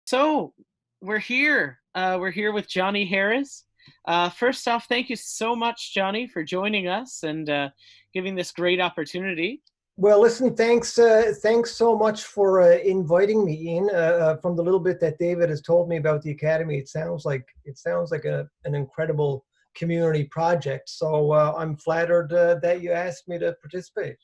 So we're here. We're here with Jonny Harris. First off, thank you so much, Jonny, for joining us and giving this great opportunity. Well, listen, thanks so much for inviting me, Ian. From the little bit that David has told me about the academy, it sounds like an incredible community project. So I'm flattered that you asked me to participate.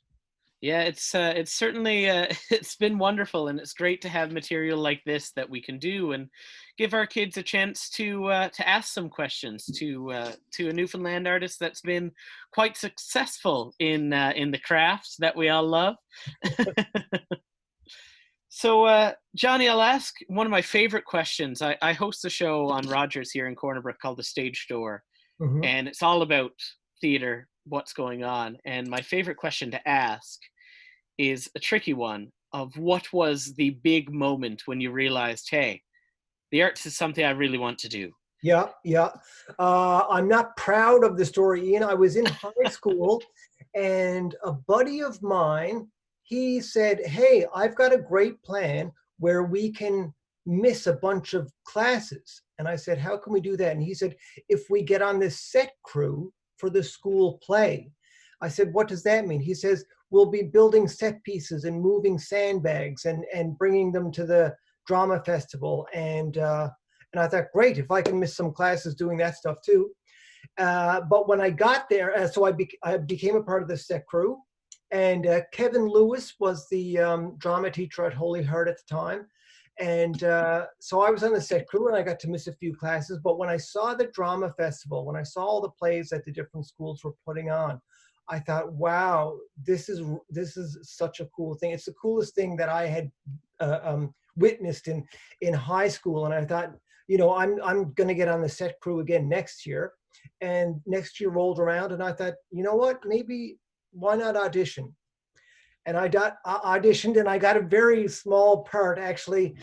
Yeah, it's certainly it's been wonderful, and it's great to have material like this that we can do and give our kids a chance to ask some questions to a Newfoundland artist that's been quite successful in the craft that we all love. So, Jonny, I'll ask one of my favorite questions. I host a show on Rogers here in Corner Brook called The Stage Door, Hmm. and it's all about theater, what's going on. And my favorite question to ask is a tricky one of what was the big moment when you realized, hey, the arts is something I really want to do. Yeah, yeah. I'm not proud of the story, Ian. I was in high school, and a buddy of mine, he said, "Hey, I've got a great plan where we can miss a bunch of classes." And I said, "How can we do that?" And he said, "If we get on this set crew for the school play." I said, "What does that mean?" He says, "We'll be building set pieces and moving sandbags and bringing them to the drama festival." And I thought, great, if I can miss some classes doing that stuff too. But when I got there, I became a part of the set crew. And Kevin Lewis was the drama teacher at Holy Heart at the time. And so I was on the set crew and I got to miss a few classes. But when I saw the drama festival, when I saw all the plays that the different schools were putting on, I thought, wow, this is such a cool thing. It's the coolest thing that I had witnessed in high school. And I thought, I'm going to get on the set crew again next year. And next year rolled around, and I thought, you know what? Maybe why not audition? And auditioned, and I got a very small part actually.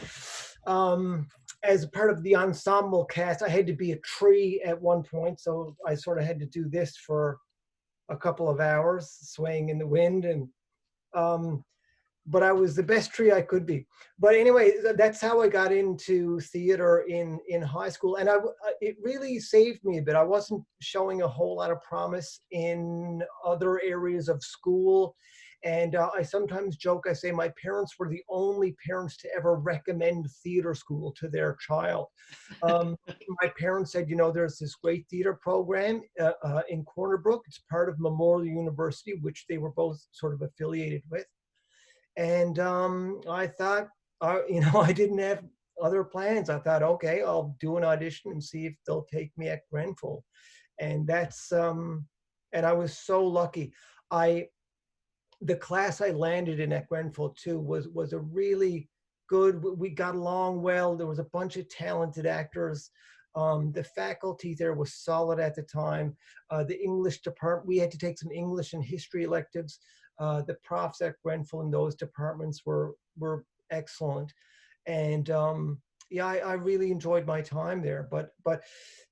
As a part of the ensemble cast, I had to be a tree at one point, so I sort of had to do this for a couple of hours, swaying in the wind, and um, but I was the best tree I could be. But anyway, that's how I got into theater in high school, and it really saved me a bit. I wasn't showing a whole lot of promise in other areas of school, and I sometimes joke. I say my parents were the only parents to ever recommend theater school to their child. Um, my parents said, there's this great theater program in Corner Brook. It's part of Memorial University, which they were both sort of affiliated with. And I thought, I didn't have other plans. I thought, okay, I'll do an audition and see if they'll take me at Grenfell. And and I was so lucky. The class I landed in at Grenfell too was a really good. We got along well. There was a bunch of talented actors. The faculty there was solid at the time. The English department, we had to take some English and history electives. The profs at Grenfell in those departments were excellent, and yeah, I really enjoyed my time there.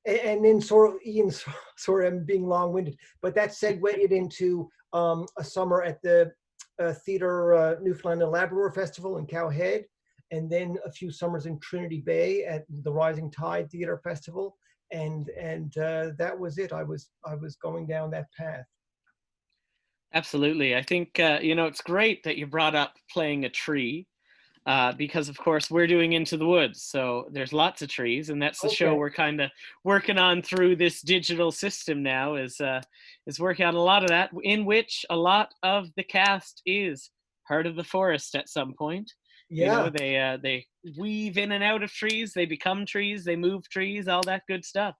And then sort of Ian, sorry, I'm being long-winded, but that segued into a summer at the Newfoundland and Labrador Festival in Cowhead, and then a few summers in Trinity Bay at the Rising Tide Theatre Festival, and that was it. I was going down that path. Absolutely. I think, it's great that you brought up playing a tree because, of course, we're doing Into the Woods. So there's lots of trees, and that's the show Okay. we're kind of working on through this digital system now is working on a lot of that, in which a lot of the cast is part of the forest at some point. Yeah. They weave in and out of trees, they become trees, they move trees, all that good stuff.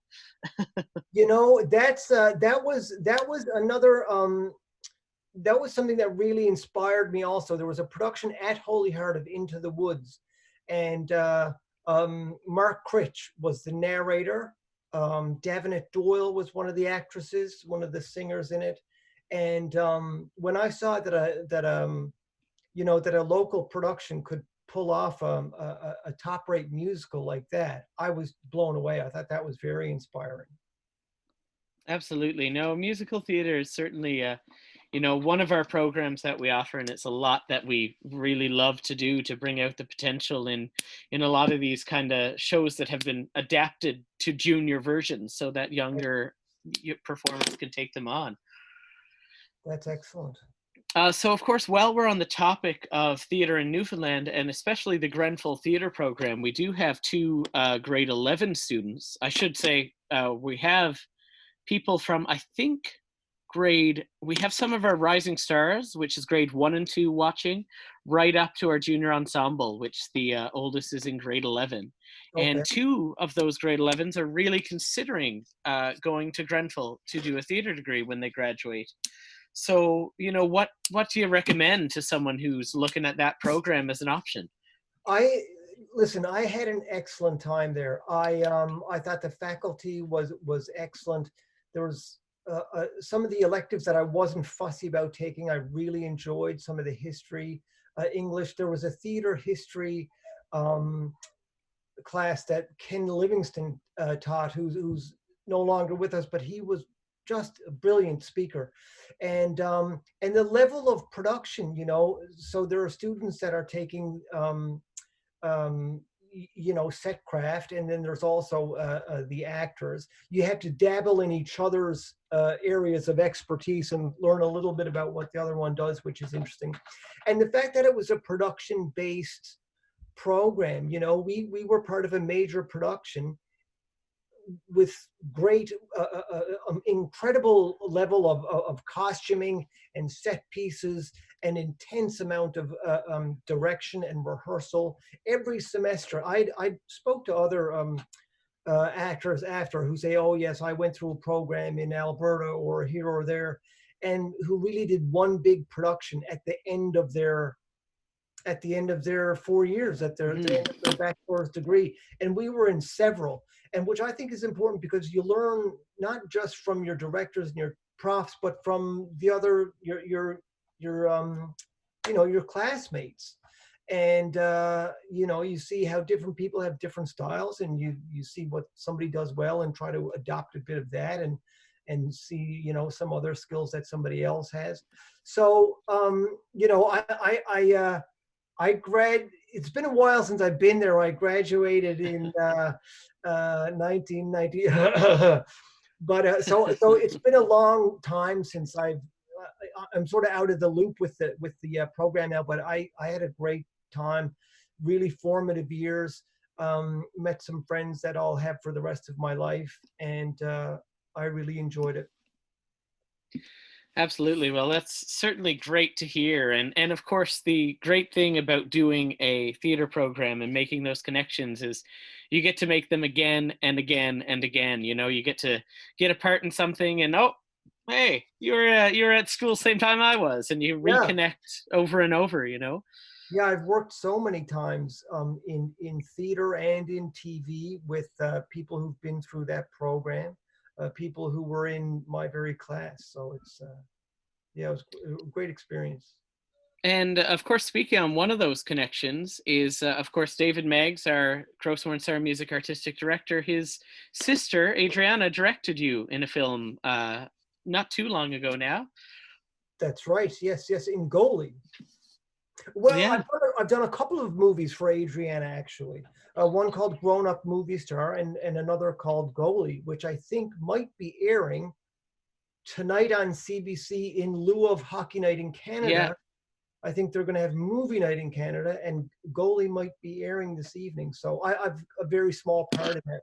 That was another that was something that really inspired me also. There was a production at Holy Heart of Into the Woods, and Mark Critch was the narrator. Davenant Doyle was one of the actresses, one of the singers in it. And when I saw that a local production could pull off a top-rate musical like that, I was blown away. I thought that was very inspiring. Absolutely. No, musical theater is certainly one of our programs that we offer, and it's a lot that we really love to do to bring out the potential in a lot of these kind of shows that have been adapted to junior versions so that younger performers can take them on. That's excellent. So, of course, while we're on the topic of theatre in Newfoundland, and especially the Grenfell Theatre Program, we do have two grade 11 students. I should say we have people from, I think, we have some of our rising stars, which is grade 1 and 2 watching, right up to our junior ensemble, which the oldest is in grade 11. Okay. And two of those grade 11s are really considering going to Grenfell to do a theatre degree when they graduate. So, what do you recommend to someone who's looking at that program as an option? Listen, I had an excellent time there. I thought the faculty was excellent. There was some of the electives that I wasn't fussy about taking. I really enjoyed some of the history, English. There was a theater history class that Ken Livingston taught, who's no longer with us, but he was just a brilliant speaker. And the level of production, so there are students that are taking set craft, and then there's also the actors. You have to dabble in each other's areas of expertise and learn a little bit about what the other one does, which is interesting. And the fact that it was a production based program, we were part of a major production with great, incredible level of costuming and set pieces, an intense amount of direction and rehearsal every semester. I spoke to other actors after who say, "Oh yes, I went through a program in Alberta or here or there," and who really did one big production at the end of their 4 years, at the end of their bachelor's degree. And we were in several, and which I think is important because you learn not just from your directors and your profs, but from the other, your classmates. And, you see how different people have different styles, and you see what somebody does well and try to adopt a bit of that, and see, some other skills that somebody else has. So, it's been a while since I've been there. I graduated in 1990, but so it's been a long time since I'm sort of out of the loop with the program now. But I had a great time, really formative years. Met some friends that I'll have for the rest of my life, and I really enjoyed it. Absolutely. Well, that's certainly great to hear. And of course, the great thing about doing a theater program and making those connections is you get to make them again and again and again. You get to get a part in something and, oh, hey, you're at school same time I was, and you reconnect over and over, Yeah, I've worked so many times in theater and in TV with people who've been through that program. People who were in my very class. So it's, it was a great experience. And of course, speaking on one of those connections is, of course, David Meggs, our Crowsworn Star Music Artistic Director. His sister, Adriana, directed you in a film not too long ago now. That's right. Yes, in Goalie. Well, yeah. I've done a couple of movies for Adriana, actually. One called Grown Up Movie Star, and another called Goalie, which I think might be airing tonight on CBC in lieu of Hockey Night in Canada. Yeah. I think they're going to have Movie Night in Canada, and Goalie might be airing this evening. So I've a very small part in that,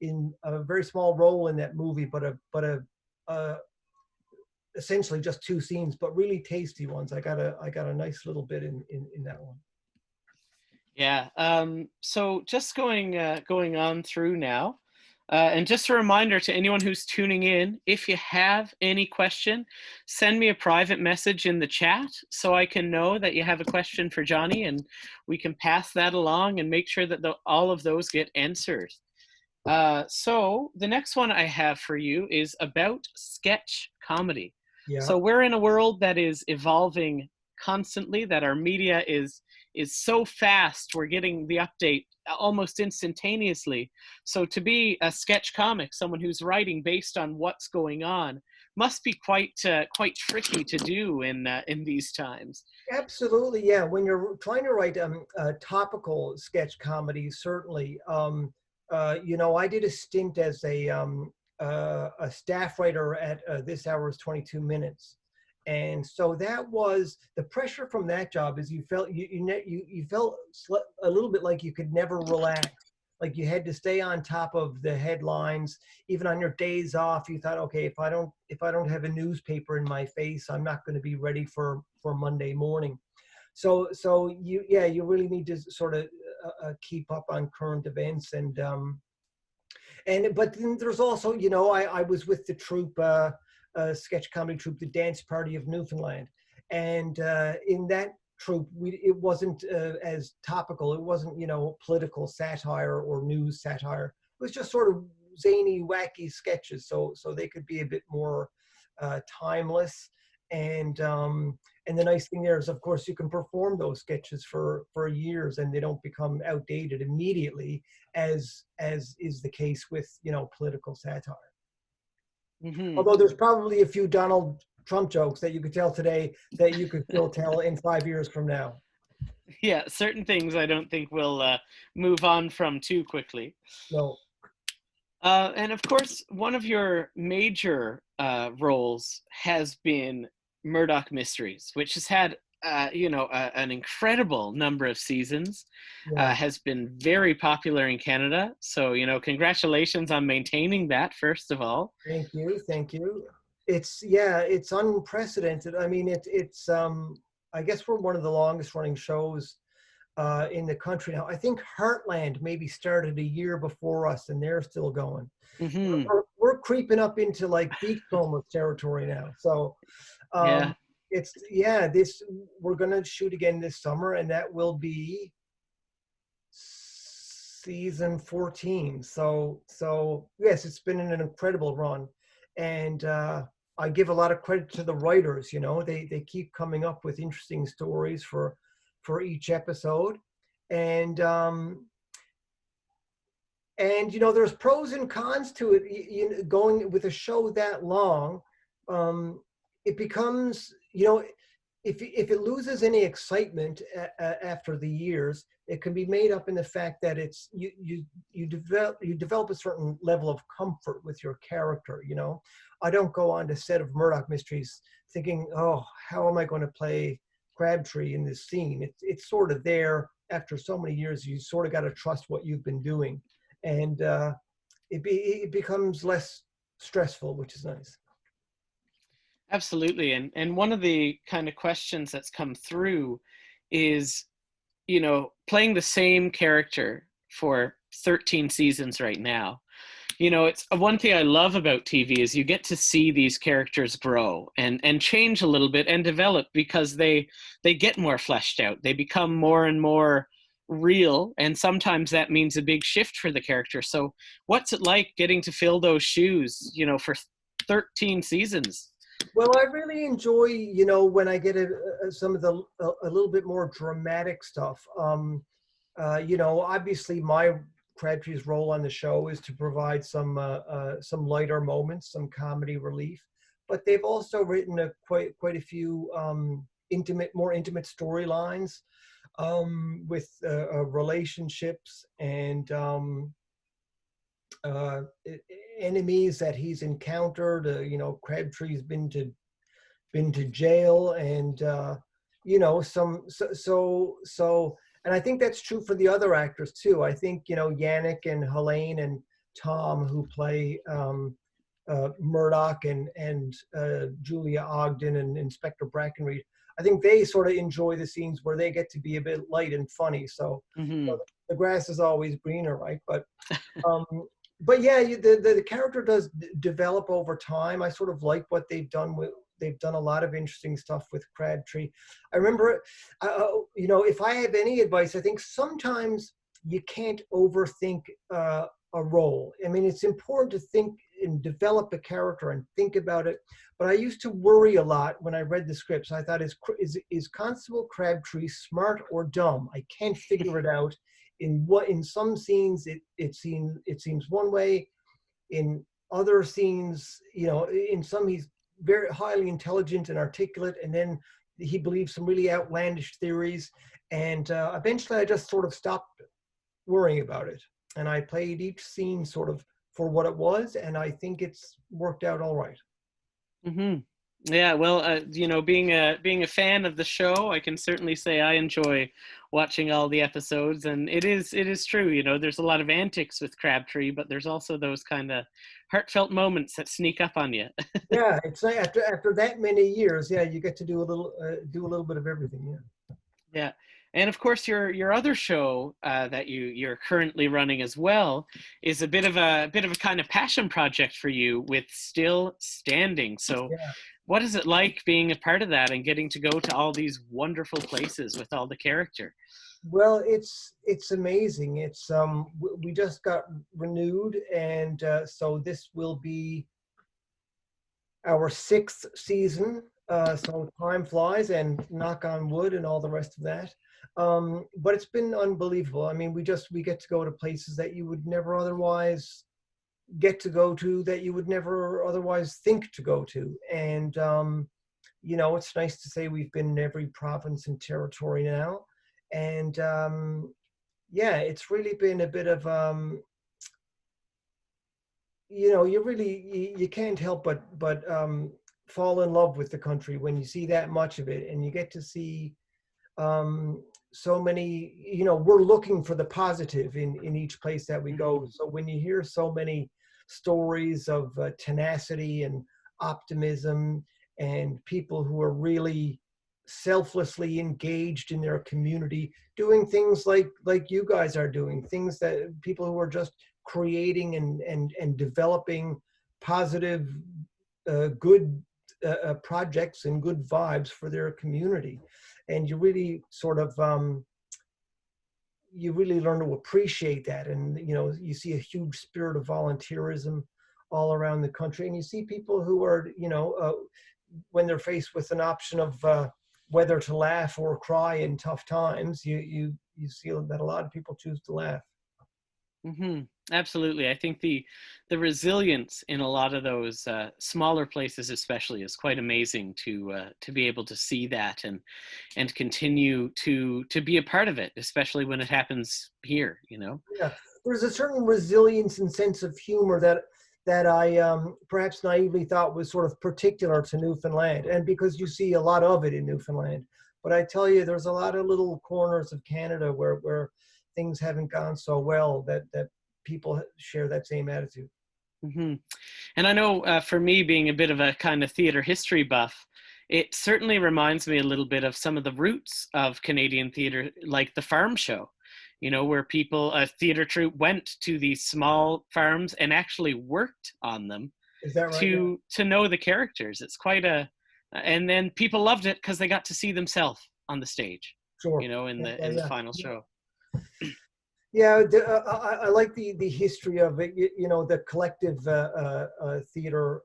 in a very small role in that movie, but essentially just 2 scenes, but really tasty ones. I got a nice little bit in that one. Yeah. So just going on through now, and just a reminder to anyone who's tuning in, if you have any question, send me a private message in the chat so I can know that you have a question for Jonny, and we can pass that along and make sure that all of those get answered. So the next one I have for you is about sketch comedy. Yeah. So we're in a world that is evolving constantly, that our media is so fast. We're getting the update almost instantaneously. So to be a sketch comic, someone who's writing based on what's going on, must be quite tricky to do in these times. Absolutely, yeah. When you're trying to write topical sketch comedy, certainly. I did a stint as a staff writer at This Hour is 22 Minutes, and so that was the pressure from that job. Is you felt you felt a little bit like you could never relax. Like you had to stay on top of the headlines, even on your days off. You thought, okay, if I don't have a newspaper in my face, I'm not going to be ready for Monday morning. So you really need to sort of keep up on current events and but then there's also, I was with the troupe, sketch comedy troupe, the Dance Party of Newfoundland, and in that troupe, it wasn't as topical. It wasn't, political satire or news satire. It was just sort of zany, wacky sketches, so they could be a bit more timeless. And the nice thing there is, of course, you can perform those sketches for years, and they don't become outdated immediately, as is the case with political satire. Hmm. Although there's probably a few Donald Trump jokes that you could tell today that you could still tell in 5 years from now. Yeah, certain things I don't think we'll move on from too quickly. No. And of course, one of your major roles has been Murdoch Mysteries, which has had an incredible number of seasons, Yeah. has been very popular in Canada. So congratulations on maintaining that, first of all. Thank you. Thank you. It's unprecedented. I mean, I guess we're one of the longest running shows in the country now. I think Heartland maybe started a year before us, and they're still going. Hmm. We're creeping up into like Beachcombers territory now. So Yeah. this we're gonna shoot again this summer, and that will be season 14. So yes, it's been an incredible run, and I give a lot of credit to the writers. They keep coming up with interesting stories for each episode, and there's pros and cons to it. Going with a show that long, it becomes, if it loses any excitement after the years, it can be made up in the fact that it's you develop a certain level of comfort with your character. I don't go on to set of Murdoch Mysteries thinking, oh, how am I going to play Crabtree in this scene? It's sort of there after so many years. You sort of got to trust what you've been doing, and it becomes less stressful, which is nice. Absolutely. And one of the kind of questions that's come through is, playing the same character for 13 seasons right now. It's one thing I love about TV is you get to see these characters grow and change a little bit and develop, because they get more fleshed out. They become more and more real, and sometimes that means a big shift for the character. So what's it like getting to fill those shoes, for 13 seasons? Well, I really enjoy, when I get some of the a little bit more dramatic stuff. Obviously my Crabtree's role on the show is to provide some lighter moments, some comedy relief, but they've also written quite a few more intimate storylines with relationships and enemies that he's encountered. Crabtree's been to jail, and and I think that's true for the other actors too. I think Yannick and Helene and Tom, who play Murdoch, and Julia Ogden and Inspector Brackenreed, I think they sort of enjoy the scenes where they get to be a bit light and funny. So, Mm-hmm. the grass is always greener, right? Um, but yeah, the character does develop over time. I sort of like what they've done with. They've done a lot of interesting stuff with Crabtree. I remember, if I have any advice, I think sometimes you can't overthink a role. I mean, it's important to think and develop a character and think about it. But I used to worry a lot when I read the scripts. I thought, is Constable Crabtree smart or dumb? I can't figure it out. In some scenes it seems one way. In other scenes, in some he's very highly intelligent and articulate, and then he believed some really outlandish theories. And eventually I just sort of stopped worrying about it. And I played each scene sort of for what it was, and I think it's worked out all right. Hmm. Yeah, well, being a fan of the show, I can certainly say I enjoy watching all the episodes, and it is true. There's a lot of antics with Crabtree, but there's also those kind of heartfelt moments that sneak up on you. Yeah, it's like after that many years, yeah, you get to do a little bit of everything. Yeah. Yeah, and of course your other show that you're currently running as well is a bit of a kind of passion project for you with Still Standing. So, Yeah. what is it like being a part of that and getting to go to all these wonderful places with all the character? Well, it's amazing. We just got renewed, and so this will be our sixth season. So time flies, and knock on wood, and all the rest of that. But it's been unbelievable. I mean, we get to go to places that you would never otherwise get to go to, that you would never otherwise think to go to. And it's nice to say we've been in every province and territory now. And yeah, it's really been a bit of you can't help but fall in love with the country when you see that much of it, and you get to see so many. We're looking for the positive in each place that we go. Hmm. So when you hear so many stories of tenacity and optimism, and people who are really selflessly engaged in their community, doing things like you guys are doing, things that people who are just creating and developing positive, good projects and good vibes for their community. And you really sort of you really learn to appreciate that. And you see a huge spirit of volunteerism all around the country, and you see people who are when they're faced with an option of whether to laugh or cry in tough times, you see that a lot of people choose to laugh. Hmm. Absolutely. I think the resilience in a lot of those smaller places, especially, is quite amazing to be able to see that and continue to be a part of it, especially when it happens here. Yeah, there's a certain resilience and sense of humor that I perhaps naively thought was sort of particular to Newfoundland, and because you see a lot of it in Newfoundland. But I tell you, there's a lot of little corners of Canada where things haven't gone so well, that people share that same attitude. Hmm. And I know for me, being a bit of a kind of theater history buff, it certainly reminds me a little bit of some of the roots of Canadian theater, like the farm show, where a theater troupe went to these small farms and actually worked on them Is that right? Yeah, to know the characters. It's quite and then people loved it because they got to see themselves on the stage, sure. in Yeah, the yeah, yeah. final show. Yeah, I like the history of it. The collective theater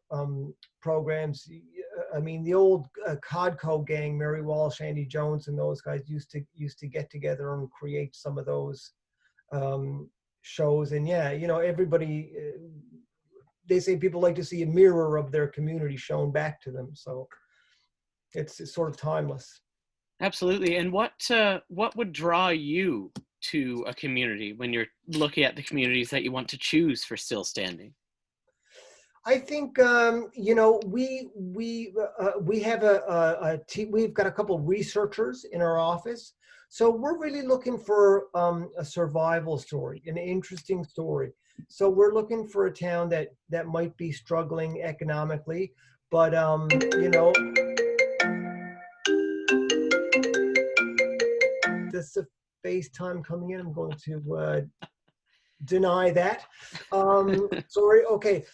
programs. I mean, the old Codco gang, Mary Walsh, Andy Jones, and those guys used to get together and create some of those shows. And yeah, everybody. They say people like to see a mirror of their community shown back to them. So it's sort of timeless. Absolutely. And what would draw you to a community when you're looking at the communities that you want to choose for Still Standing? I think we have a team. We've got a couple of researchers in our office, so we're really looking for a survival story, an interesting story. So we're looking for a town that might be struggling economically, but this is FaceTime coming in. I'm going to deny that. Sorry. Okay.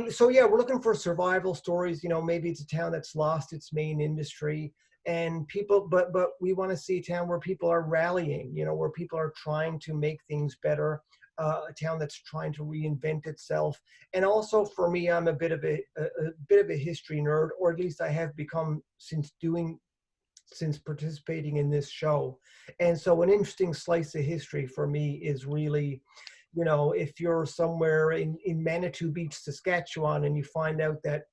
So yeah, we're looking for survival stories. Maybe it's a town that's lost its main industry, and people, but we want to see a town where people are rallying. Where people are trying to make things better. A town that's trying to reinvent itself. And also for me, I'm a bit of a bit of a history nerd, or at least I have become since participating in this show. And so an interesting slice of history for me is really, if you're somewhere in Manitou Beach, Saskatchewan, and you find out that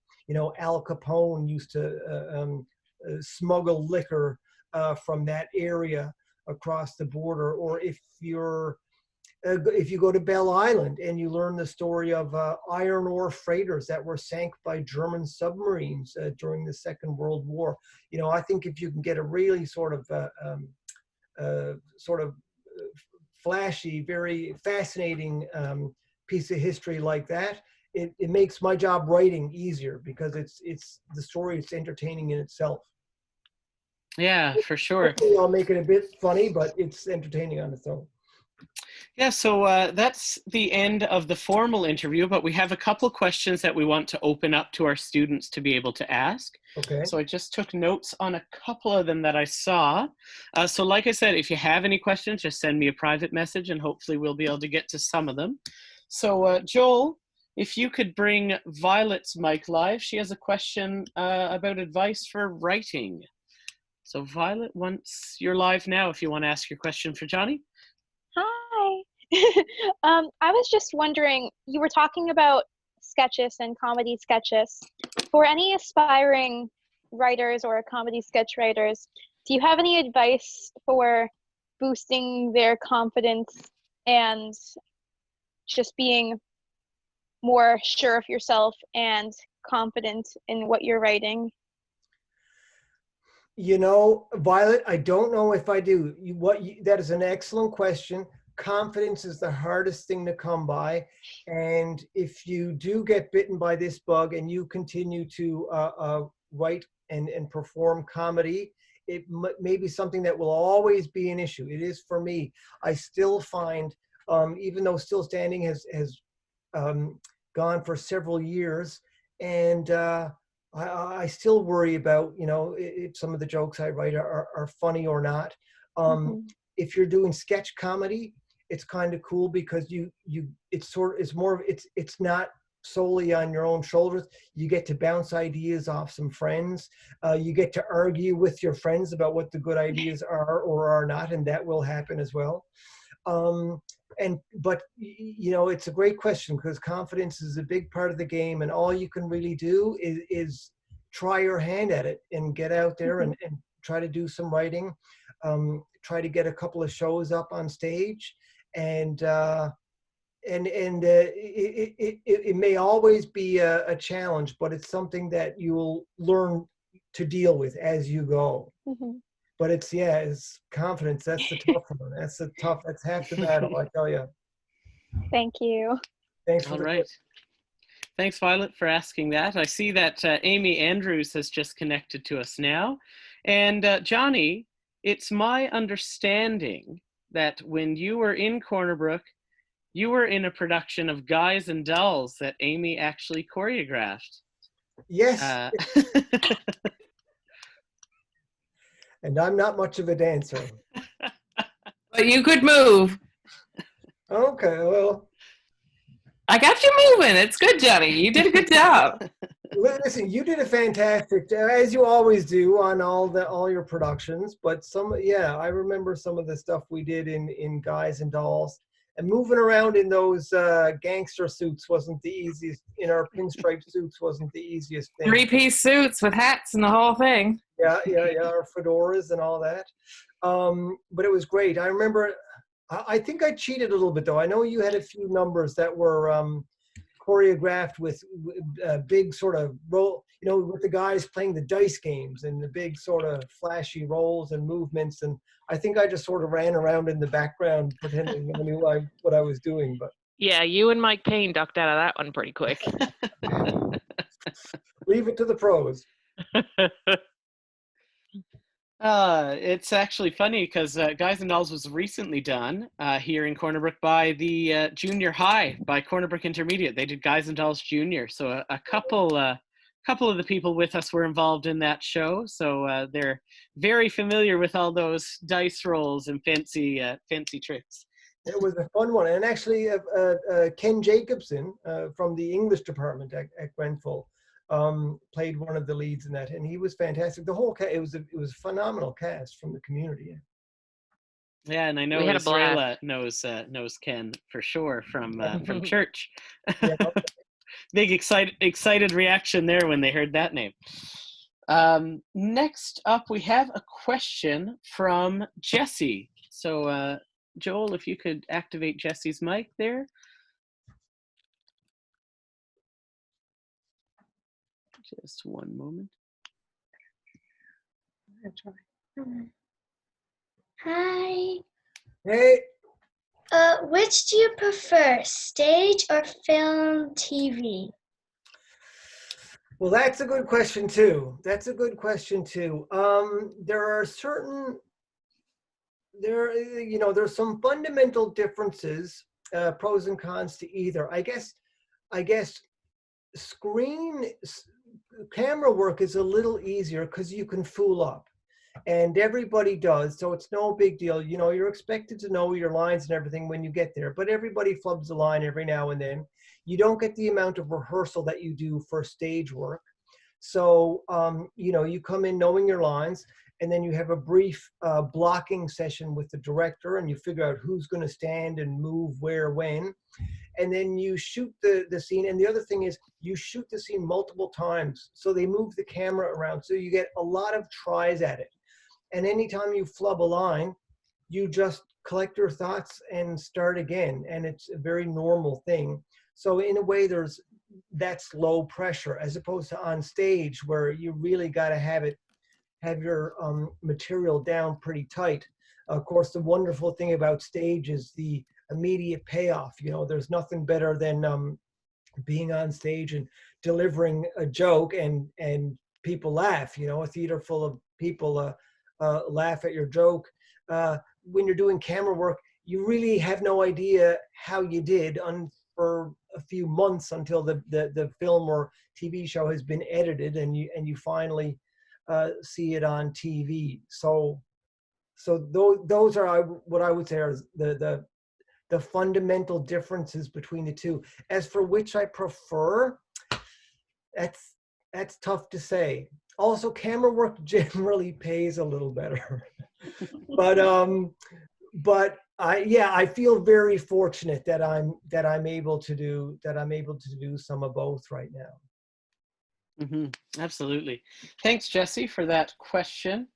Al Capone used to smuggle liquor from that area across the border. Or if you go to Belle Island and you learn the story of iron ore freighters that were sank by German submarines during the Second World War. I think if you can get a really sort of flashy, very fascinating piece of history like that, it makes my job writing easier, because it's the story, it's entertaining in itself. Yeah, for sure. Hopefully I'll make it a bit funny, but it's entertaining on its own. Yeah, so that's the end of the formal interview, but we have a couple questions that we want to open up to our students to be able to ask. Okay. So I just took notes on a couple of them that I saw. So like I said, if you have any questions, just send me a private message and hopefully we'll be able to get to some of them. So Joel, if you could bring Violet's mic live, she has a question about advice for writing. So Violet, once you're live now, if you want to ask your question for Jonny. Hi. I was just wondering, you were talking about sketches and comedy sketches. For any aspiring writers or comedy sketch writers, do you have any advice for boosting their confidence and just being more sure of yourself and confident in what you're writing? Violet, I don't know if I do. That is an excellent question. Confidence is the hardest thing to come by. And if you do get bitten by this bug and you continue to write and perform comedy, it may be something that will always be an issue. It is for me. I still find, even though Still Standing has gone for several years, and I still worry about, if some of the jokes I write are funny or not. If you're doing sketch comedy, it's kind of cool because it's not solely on your own shoulders. You get to bounce ideas off some friends. You get to argue with your friends about what the good ideas are or are not, and that will happen as well. But it's a great question, because confidence is a big part of the game, and all you can really do is try your hand at it and get out there and try to do some writing, try to get a couple of shows up on stage, and it may always be a challenge, but it's something that you'll learn to deal with as you go. But it's confidence. That's the tough one. That's half the battle, I tell you. Thank you. Thanks for All the right. question. Thanks, Violet, for asking that. I see that Amy Andrews has just connected to us now. And Jonny, it's my understanding that when you were in Corner Brook, you were in a production of Guys and Dolls that Amy actually choreographed. Yes. And I'm not much of a dancer. But you could move. Okay, well. I got you moving. It's good, Jonny. You did a good job. Listen, you did a fantastic, as you always do on all your productions. But I remember some of the stuff we did in Guys and Dolls, and moving around in those gangster suits wasn't the easiest. In our pinstripe suits wasn't the easiest thing. 3-piece suits with hats and the whole thing. Yeah, our fedoras and all that. But it was great. I remember. I think I cheated a little bit, though. I know you had a few numbers that were choreographed with big sort of roll, with the guys playing the dice games and the big sort of flashy rolls and movements. And I think I just sort of ran around in the background pretending I knew what I was doing. But yeah, you and Mike Payne ducked out of that one pretty quick. Leave it to the pros. It's actually funny because Guys and Dolls was recently done here in Corner Brook by the junior high, by Corner Brook Intermediate. They did Guys and Dolls Junior. So a couple of the people with us were involved in that show. So they're very familiar with all those dice rolls and fancy tricks. It was a fun one. And actually, Ken Jacobson from the English department at Grenfell played one of the leads in that, and he was fantastic. The whole cast, it was a phenomenal cast from the community. Yeah, and I know Israela knows Ken for sure from church. Yeah. Big excited reaction there when they heard that name. Next up, we have a question from Jesse. So, Joel, if you could activate Jesse's mic there. Just one moment. Hi. Hey, Which do you prefer, stage or film TV? well, that's a good question too. There are there's some fundamental differences, pros and cons to either. I guess camera work is a little easier because you can fool up, and everybody does, so it's no big deal. You're expected to know your lines and everything when you get there, but everybody flubs a line every now and then. You don't get the amount of rehearsal that you do for stage work. So you come in knowing your lines, and then you have a brief blocking session with the director, and you figure out who's going to stand and move where, when, and then you shoot the scene. And the other thing is you shoot the scene multiple times, so they move the camera around, so you get a lot of tries at it. And anytime you flub a line, you just collect your thoughts and start again, and it's a very normal thing. So in a way, that's low pressure, as opposed to on stage where you really got to have your material down pretty tight. Of course, the wonderful thing about stage is the immediate payoff. There's nothing better than being on stage and delivering a joke and people laugh. A theater full of people laugh at your joke. When you're doing camera work, you really have no idea how you did for a few months until the film or TV show has been edited and you finally see it on TV. So those are what I would say are the fundamental differences between the two. As for which I prefer, that's tough to say. Also, camera work generally pays a little better, but I feel very fortunate that I'm able to do some of both right now. Mm-hmm. Absolutely. Thanks, Jesse, for that question.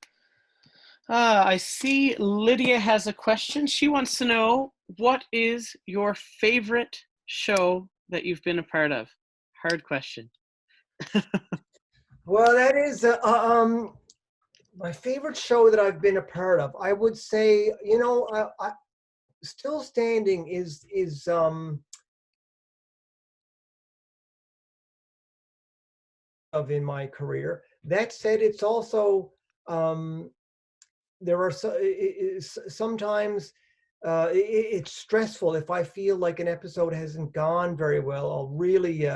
I see Lydia has a question. She wants to know, what is your favorite show that you've been a part of? Hard question. Well, that is my favorite show that I've been a part of. I would say, I Still Standing is of in my career. That said, it's also there are sometimes it's stressful. If I feel like an episode hasn't gone very well, I'll really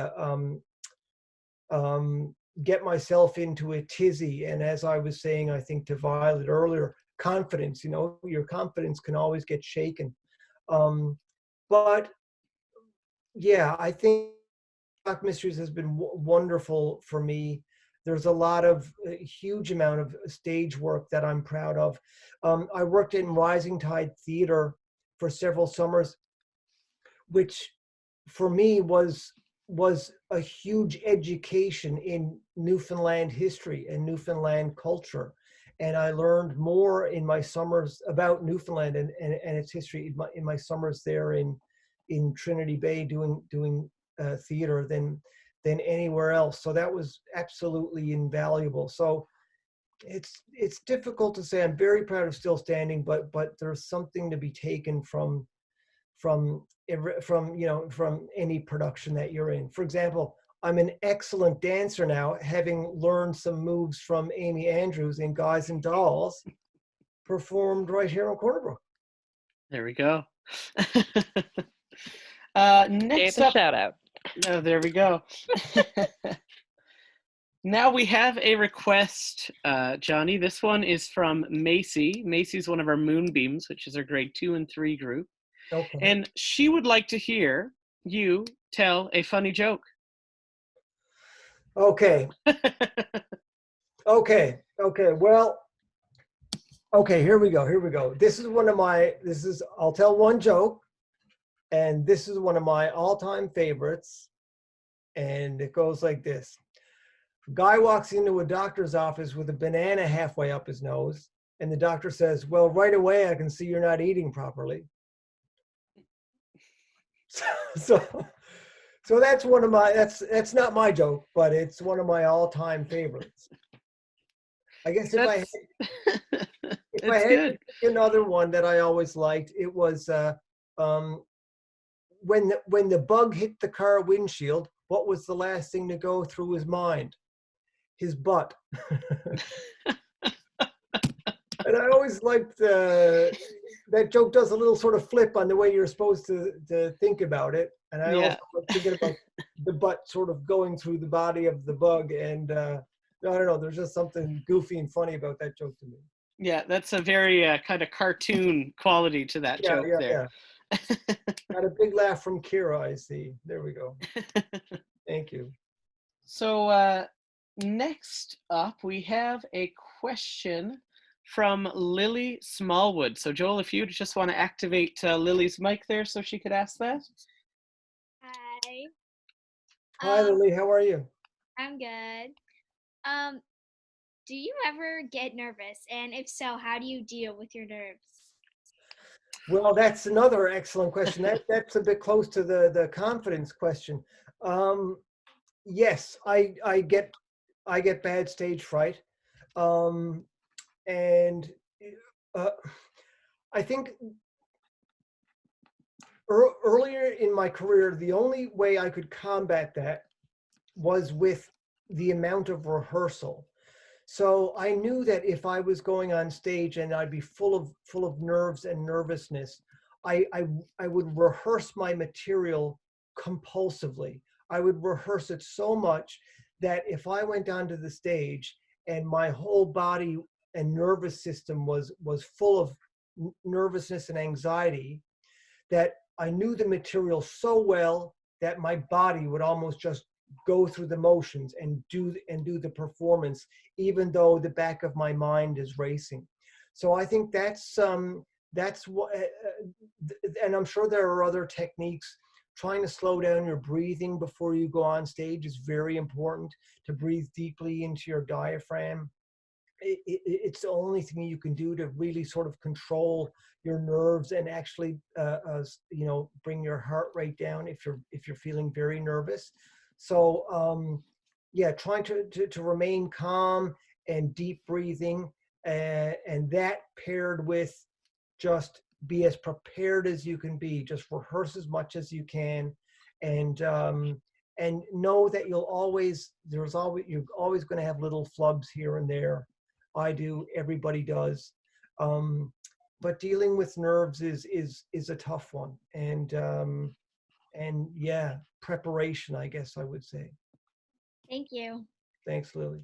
get myself into a tizzy. And as I was saying, I think to Violet earlier, confidence, your confidence can always get shaken. But yeah, I think Black Mysteries has been wonderful for me. There's a huge amount of stage work that I'm proud of. I worked in Rising Tide Theater for several summers, which for me was a huge education in Newfoundland history and Newfoundland culture. And I learned more in my summers about Newfoundland and its history in my summers there in Trinity Bay doing theater than anywhere else. So that was absolutely invaluable. So it's difficult to say. I'm very proud of Still Standing, but there's something to be taken from any production that you're in. For example, I'm an excellent dancer now, having learned some moves from Amy Andrews in Guys and Dolls, performed right here in Corner Brook. There we go. Next Gave a up, shout out. oh, there we go. Now we have a request, Johnny. This one is from Macy. Macy's one of our Moonbeams, which is our grade 2 and 3 group. Okay. And she would like to hear you tell a funny joke. Okay. Okay. Well, okay, here we go. I'll tell one joke, and this is one of my all-time favorites. And it goes like this. A guy walks into a doctor's office with a banana halfway up his nose, and the doctor says, well, right away I can see you're not eating properly. So, so that's one of my, that's not my joke, but it's one of my all-time favorites. I guess if I It's had good. another one that I always liked, it was when the bug hit the car windshield, what was the last thing to go through his mind? His butt. And I always liked that joke does a little sort of flip on the way you're supposed to think about it. And I also like thinking about the butt sort of going through the body of the bug. And I don't know, there's just something goofy and funny about that joke to me. Yeah, that's a very kind of cartoon quality to that joke there. Yeah. Got a big laugh from Kira, I see. There we go. Thank you. So next up, we have a question from Lily Smallwood. So Joel, if you just want to activate Lily's mic there so she could ask that. Hi. Hi, Lily. How are you? I'm good. Do you ever get nervous? And if so, how do you deal with your nerves? Well, that's another excellent question. That's a bit close to the confidence question. Yes, I get bad stage fright, and I think earlier in my career, the only way I could combat that was with the amount of rehearsal. So I knew that if I was going on stage and I'd be full of nerves and nervousness, I would rehearse my material compulsively. I would rehearse it so much that if I went onto the stage and my whole body and nervous system was full of nervousness and anxiety, that I knew the material so well that my body would almost just go through the motions and do the performance, even though the back of my mind is racing. So I think that's what, and I'm sure there are other techniques. Trying to slow down your breathing before you go on stage is very important, to breathe deeply into your diaphragm. It's the only thing you can do to really sort of control your nerves and actually bring your heart rate down if you're feeling very nervous. So yeah, trying to remain calm and deep breathing, and that paired with just be as prepared as you can be, just rehearse as much as you can, and know that you're always going to have little flubs here and there. I do, everybody does, but dealing with nerves is a tough one, and yeah, preparation, I guess I would say. Thank you. Thanks, Lily.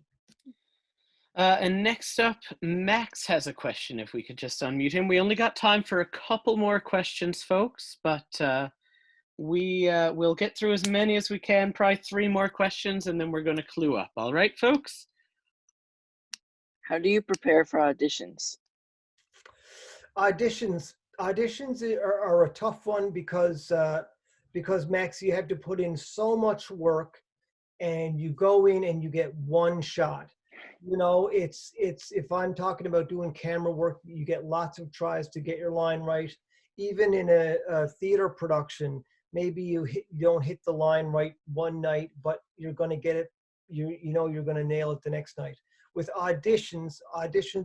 And next up, Max has a question, if we could just unmute him. We only got time for a couple more questions, folks, but we'll get through as many as we can, probably 3 more questions, and then we're going to clue up. All right, folks? How do you prepare for auditions? Auditions are a tough one because Max, you have to put in so much work, and you go in and you get one shot. You know, it's if I'm talking about doing camera work, you get lots of tries to get your line right. Even in a theater production, maybe you don't hit the line right one night, but you're going to get it. You know you're going to nail it the next night. With auditions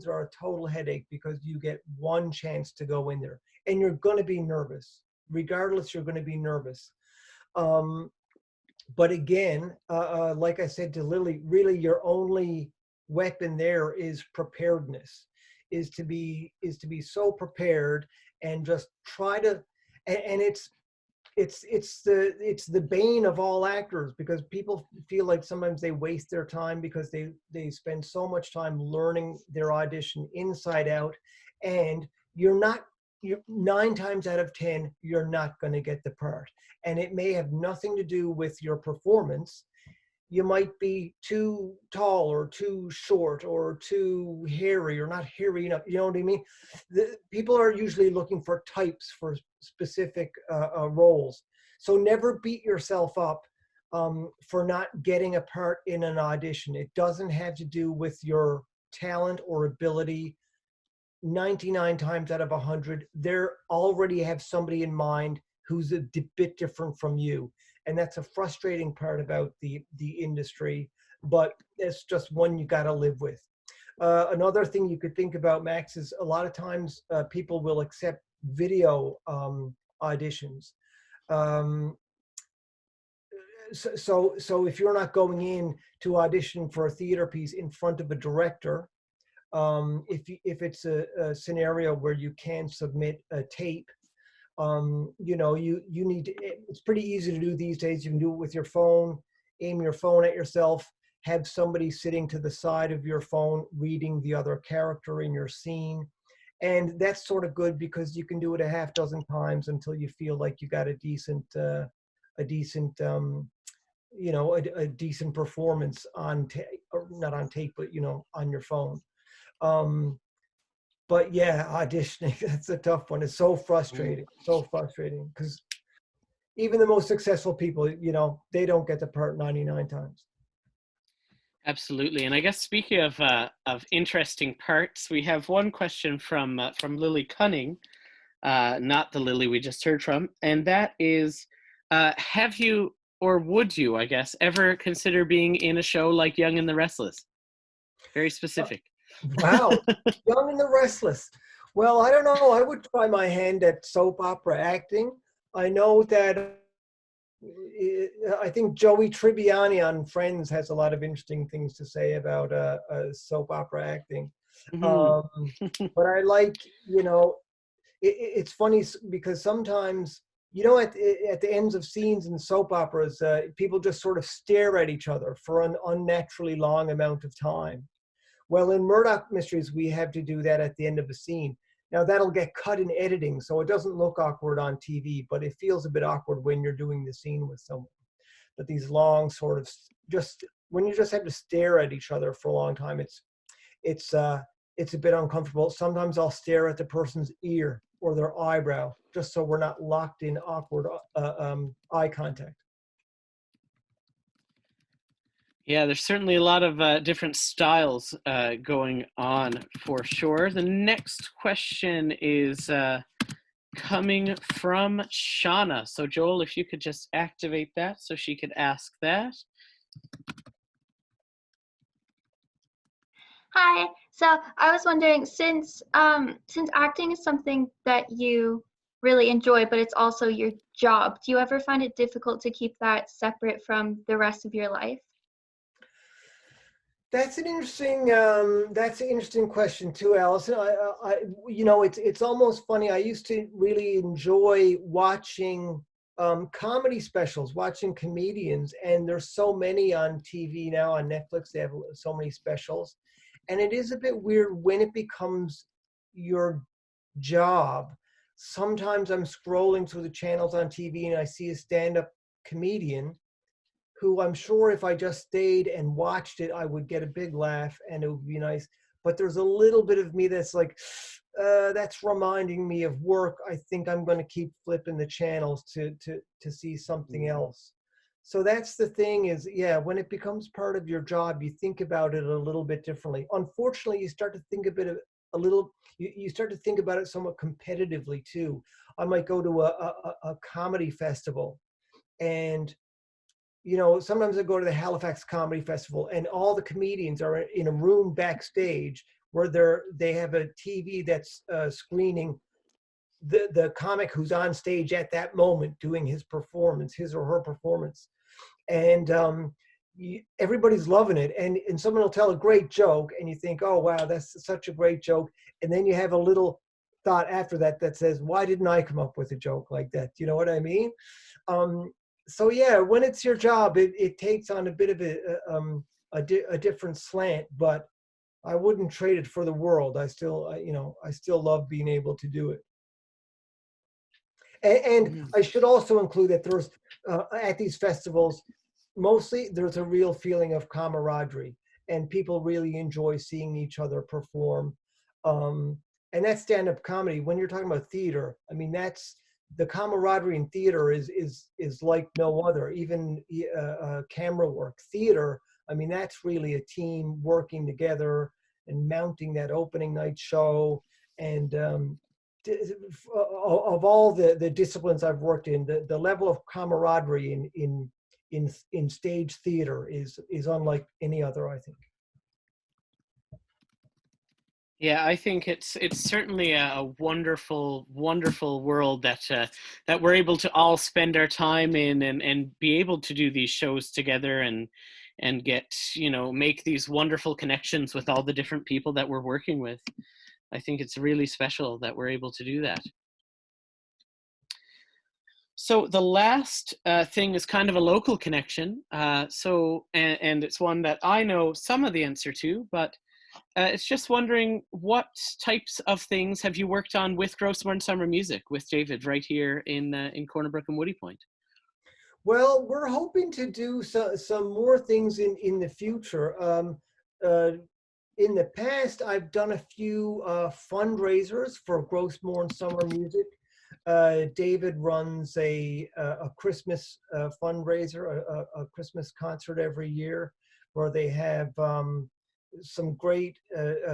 are a total headache because you get one chance to go in there, and you're going to be nervous. Regardless, you're going to be nervous. But again, like I said to Lily, really your only weapon there is preparedness, is to be so prepared and just try to, and it's the bane of all actors, because people feel like sometimes they waste their time because they spend so much time learning their audition inside out, and you're 9 times out of 10 you're not going to get the part, and it may have nothing to do with your performance. You might be too tall or too short or too hairy or not hairy enough. You know what I mean? People are usually looking for types for specific roles. So never beat yourself up for not getting a part in an audition. It doesn't have to do with your talent or ability. 99 times out of 100, they already have somebody in mind who's a bit different from you. And that's a frustrating part about the industry, but it's just one you got to live with. Another thing you could think about, Max, is a lot of times people will accept video auditions. So if you're not going in to audition for a theater piece in front of a director, if it's a scenario where you can submit a tape, you need to, it's pretty easy to do these days. You can do it with your phone, aim your phone at yourself, have somebody sitting to the side of your phone reading the other character in your scene. And that's sort of good because you can do it a half dozen times until you feel like you got a decent performance on tape, or not on tape, but on your phone. But yeah, auditioning, that's a tough one. It's so frustrating, because even the most successful people, they don't get the part 99 times. Absolutely. And I guess speaking of interesting parts, we have one question from Lily Cunning, not the Lily we just heard from, and that is, have you, or would you, I guess, ever consider being in a show like Young and the Restless? Very specific. Wow, Young and the Restless. Well, I don't know. I would try my hand at soap opera acting. I know that I think Joey Tribbiani on Friends has a lot of interesting things to say about soap opera acting. Mm-hmm. But I like, it's funny because sometimes, at the ends of scenes in soap operas, people just sort of stare at each other for an unnaturally long amount of time. Well, in Murdoch Mysteries, we have to do that at the end of a scene. Now, that'll get cut in editing, so it doesn't look awkward on TV, but it feels a bit awkward when you're doing the scene with someone. But these long sort of, when you just have to stare at each other for a long time, it's a bit uncomfortable. Sometimes I'll stare at the person's ear or their eyebrow, just so we're not locked in awkward eye contact. Yeah, there's certainly a lot of different styles going on for sure. The next question is coming from Shauna. So Joel, if you could just activate that so she could ask that. Hi. So I was wondering, since acting is something that you really enjoy, but it's also your job, do you ever find it difficult to keep that separate from the rest of your life? That's an interesting question too, Allison. It's almost funny. I used to really enjoy watching comedy specials, watching comedians, and there's so many on TV now, on Netflix. They have so many specials, and it is a bit weird when it becomes your job. Sometimes I'm scrolling through the channels on TV and I see a stand-up comedian who I'm sure if I just stayed and watched it, I would get a big laugh and it would be nice. But there's a little bit of me that's like, that's reminding me of work. I think I'm going to keep flipping the channels to see something else. So that's the thing is, yeah, when it becomes part of your job, you think about it a little bit differently. Unfortunately, you start to think you start to think about it somewhat competitively too. I might go to a comedy festival, and sometimes I go to the Halifax Comedy Festival and all the comedians are in a room backstage where they have a TV that's screening the comic who's on stage at that moment doing his or her performance. And everybody's loving it. And someone will tell a great joke and you think, oh, wow, that's such a great joke. And then you have a little thought after that says, why didn't I come up with a joke like that? You know what I mean? So yeah, when it's your job, it takes on a bit of a different slant, but I wouldn't trade it for the world. I still love being able to do it. And I should also include that there's at these festivals, mostly there's a real feeling of camaraderie, and people really enjoy seeing each other perform. And that's stand-up comedy. When you're talking about theater, I mean, that's the camaraderie in theater is like no other. Even camera work, theater. I mean, that's really a team working together and mounting that opening night show. And of all the disciplines I've worked in, the level of camaraderie in stage theater is unlike any other, I think. Yeah, I think it's certainly a wonderful, wonderful world that that we're able to all spend our time in, and be able to do these shows together, and get, you know, make these wonderful connections with all the different people that we're working with. I think it's really special that we're able to do that. So the last thing is kind of a local connection. And it's one that I know some of the answer to, but it's just wondering, what types of things have you worked on with Grossmore Summer Music with David right here in Corner Brook and Woody Point? Well, we're hoping to do some more things in the future. In the past, I've done a few fundraisers for Grossmore Summer Music. David runs a Christmas fundraiser, a Christmas concert every year, where they have some great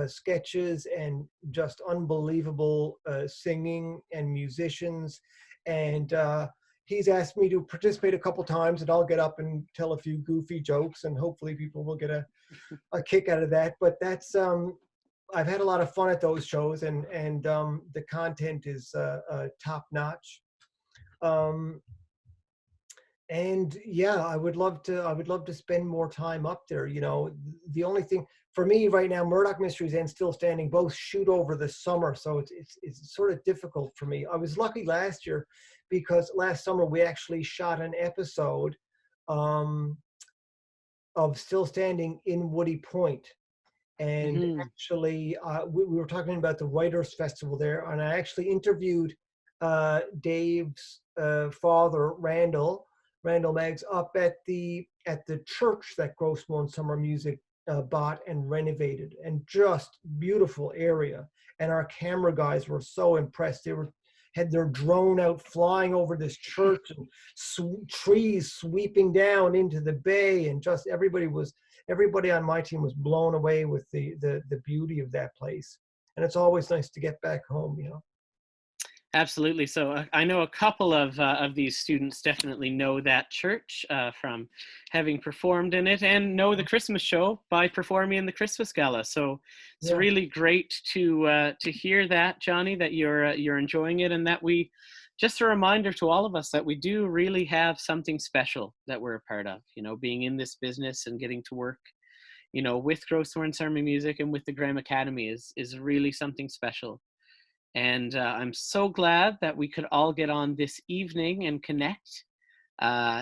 sketches and just unbelievable singing and musicians. And he's asked me to participate a couple times, and I'll get up and tell a few goofy jokes, and hopefully people will get a kick out of that. But that's I've had a lot of fun at those shows, and the content is top notch. And yeah, I would love to spend more time up there. You know, the only thing for me right now, Murdoch Mysteries and Still Standing both shoot over the summer, so it's sort of difficult for me. I was lucky last year because last summer we actually shot an episode of Still Standing in Woody Point. And actually, we were talking about the Writers' Festival there, and I actually interviewed Dave's father, Randall Meggs, up at the church that Grossmore Summer Music bought and renovated, and just beautiful area. And our camera guys were so impressed. They had their drone out flying over this church, and trees sweeping down into the bay, and just everybody on my team was blown away with the beauty of that place. And it's always nice to get back home, you know. Absolutely. So I know a couple of these students definitely know that church from having performed in it, and know the Christmas show by performing in the Christmas Gala. So it's really great to hear that, Jonny, that you're enjoying it, and that we, just a reminder to all of us that we do really have something special that we're a part of. You know, being in this business and getting to work, you know, with Grossmore Summer Music and with the Graham Academy is really something special. And I'm so glad that we could all get on this evening and connect.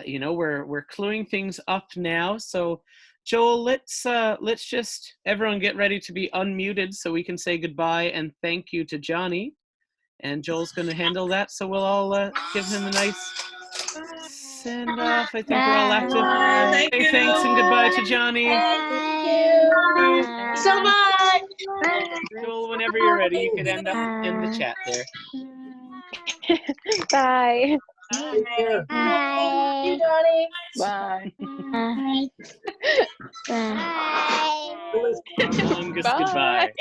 You know, we're cluing things up now. So, Joel, let's just everyone get ready to be unmuted so we can say goodbye and thank you to Jonny. And Joel's going to handle that. So we'll all give him a nice send off. I think we're all active. Say thanks and goodbye to Jonny. Thank you so much. Joel, whenever you're ready, you could end up in the chat there. Bye. Take care. Thank you, Jonny. Bye. Bye. Longest goodbye.